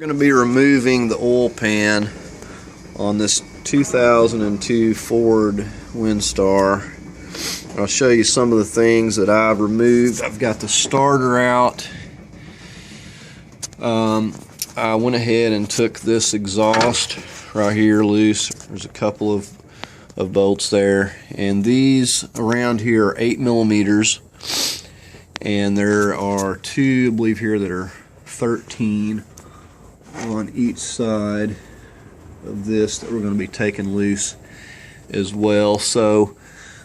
We're going to be removing the oil pan on this 2002 Ford Windstar. I'll show you some of the things that I've removed. I've got the starter out. I went ahead and took this exhaust right here loose. There's a couple of bolts there, and these around here are 8 millimeters, and there are two, I believe here, that are 13 on each side of this that we're going to be taking loose as well. So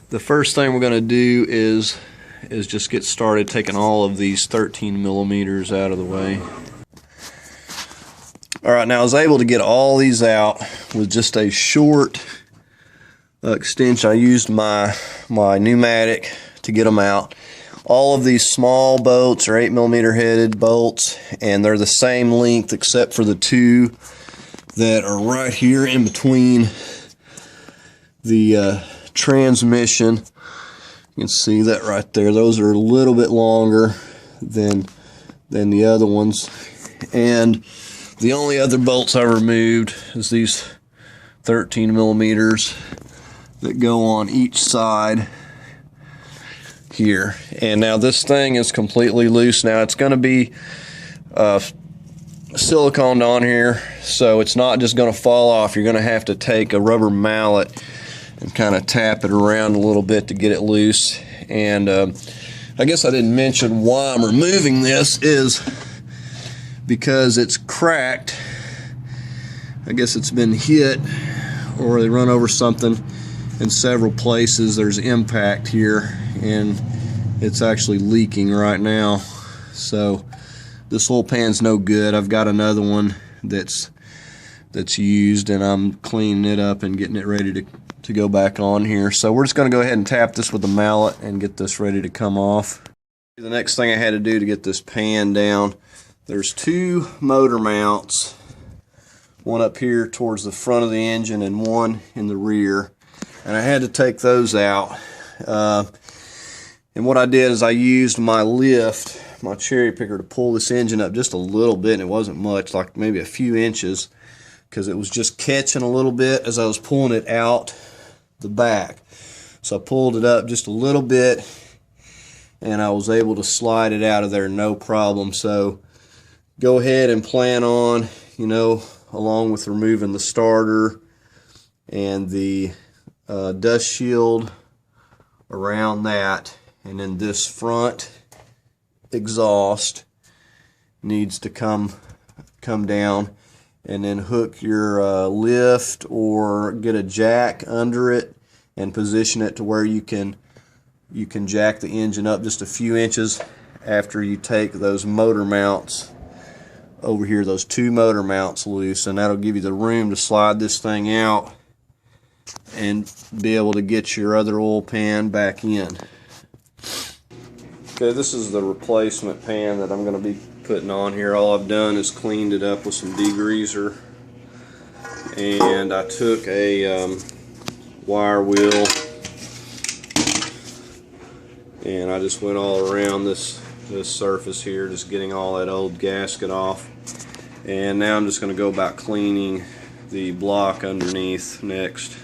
the first thing we're going to do is just get started taking all of these 13 millimeters out of the way. Alright, now I was able to get all these out with just a short extension. I used my pneumatic to get them out. All of these small bolts are 8 millimeter headed bolts, and they're the same length except for the two that are right here in between the transmission. You can see that right there. Those are a little bit longer than the other ones. And the only other bolts I removed is these 13 millimeters that go on each side here. And now this thing is completely loose. Now it's going to be siliconed on here, so it's not just going to fall off. You're going to have to take a rubber mallet and kind of tap it around a little bit to get it loose. And I guess I didn't mention why I'm removing this is because it's cracked. I guess it's been hit or they run over something in several places. There's impact here, and it's actually leaking right now. So this oil pan's no good. I've got another one that's used, and I'm cleaning it up and getting it ready to go back on here. So we're just going to go ahead and tap this with a mallet and get this ready to come off. The next thing I had to do to get this pan down, there's two motor mounts, one up here towards the front of the engine and one in the rear, and I had to take those out. And what I did is I used my lift, my cherry picker, to pull this engine up just a little bit, and it wasn't much, like maybe a few inches, because it was just catching a little bit as I was pulling it out the back. So I pulled it up just a little bit, and I was able to slide it out of there no problem. So go ahead and plan on, along with removing the starter and the dust shield around that, and then this front exhaust needs to come down, and then hook your lift or get a jack under it and position it to where you can jack the engine up just a few inches after you take those motor mounts over here, those two motor mounts loose, and that'll give you the room to slide this thing out and be able to get your other oil pan back in. Okay, this is the replacement pan that I'm going to be putting on here. All I've done is cleaned it up with some degreaser, and I took a wire wheel and I just went all around this surface here, just getting all that old gasket off. And now I'm just going to go about cleaning the block underneath next.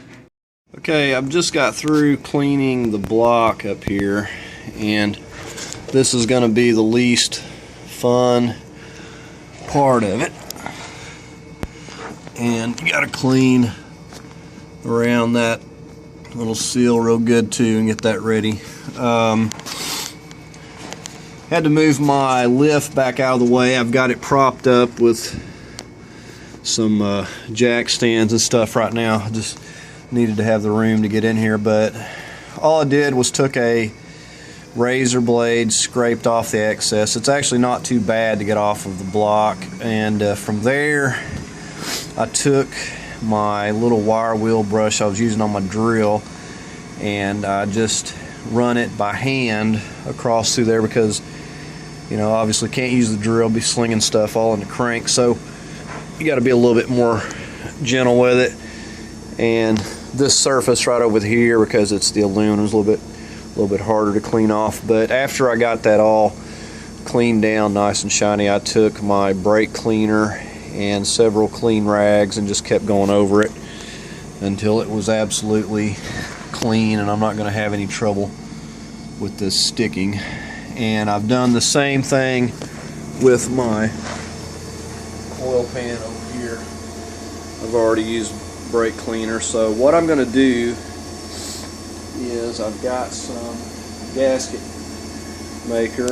Okay, I've just got through cleaning the block up here, and this is going to be the least fun part of it. And you got to clean around that little seal real good too and get that ready. Had to move my lift back out of the way. I've got it propped up with some jack stands and stuff right now. I just needed to have the room to get in here, but all I did was took a razor blade, scraped off the excess. It's actually not too bad to get off of the block, and from there I took my little wire wheel brush I was using on my drill, and I just run it by hand across through there, because obviously can't use the drill, be slinging stuff all in the crank, so you got to be a little bit more gentle with it. And this surface right over here, because it's the aluminum, is a little bit harder to clean off. But after I got that all cleaned down nice and shiny, I took my brake cleaner and several clean rags and just kept going over it until it was absolutely clean and I'm not going to have any trouble with this sticking. And I've done the same thing with my oil pan over here. I've already used brake cleaner. So what I'm going to do is I've got some gasket maker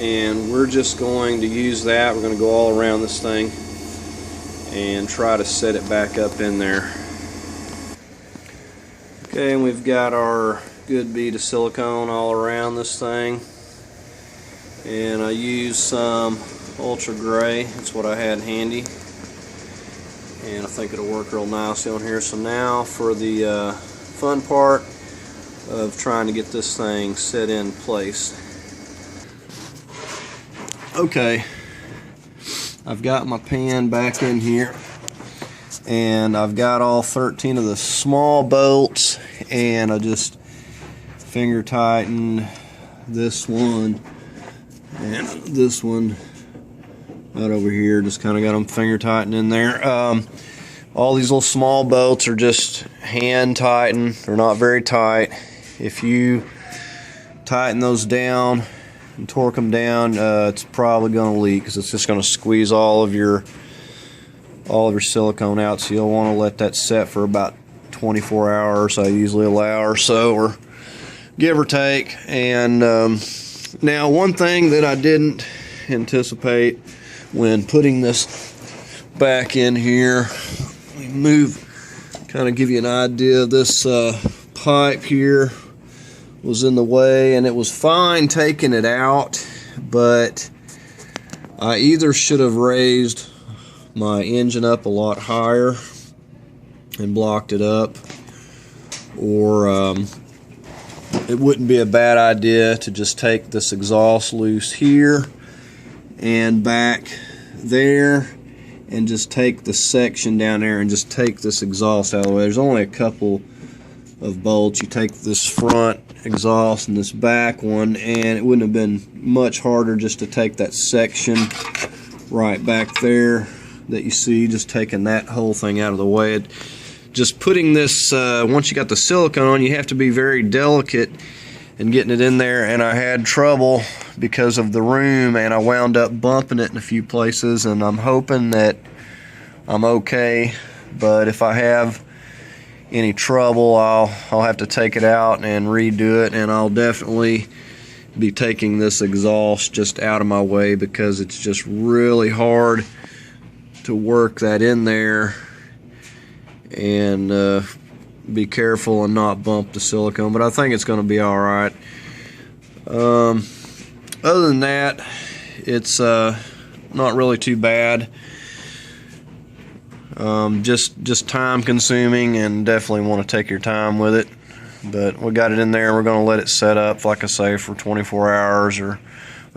and we're just going to use that. We're going to go all around this thing and try to set it back up in there. Okay, and we've got our good bead of silicone all around this thing, and I used some ultra gray. That's what I had handy, and I think it'll work real nicely on here. So now for the fun part of trying to get this thing set in place. Okay, I've got my pan back in here and I've got all 13 of the small bolts, and I just finger tighten this one and this one right over here. Just kind of got them finger tightened in there. All these little small bolts are just hand tightened. They're not very tight. If you tighten those down and torque them down, it's probably going to leak because it's just going to squeeze all of your silicone out. So you'll want to let that set for about 24 hours. I usually allow or so, or give or take. And now one thing that I didn't anticipate when putting this back in here, let me move, kind of give you an idea. This pipe here was in the way, and it was fine taking it out, but I either should have raised my engine up a lot higher and blocked it up, or it wouldn't be a bad idea to just take this exhaust loose here and back there and just take the section down there and just take this exhaust out of the way. There's only a couple of bolts. You take this front exhaust and this back one, and it wouldn't have been much harder just to take that section right back there that you see, just taking that whole thing out of the way. Just putting this, once you got the silicone on, you have to be very delicate in getting it in there, and I had trouble because of the room, and I wound up bumping it in a few places, and I'm hoping that I'm okay, but if I have any trouble, I'll have to take it out and redo it, and I'll definitely be taking this exhaust just out of my way because it's just really hard to work that in there and be careful and not bump the silicone, but I think it's going to be all right. Other than that, it's not really too bad. Just time consuming, and definitely want to take your time with it, but we got it in there and we're going to let it set up, like I say, for 24 hours or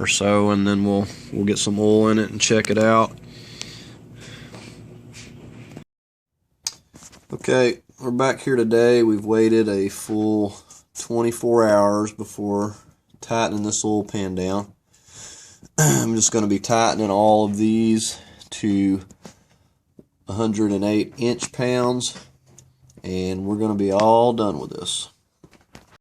so, and then we'll get some oil in it and check it out. Okay, we're back here today. We've waited a full 24 hours before tightening this oil pan down. I'm just going to be tightening all of these to 108 inch-pounds, and we're going to be all done with this.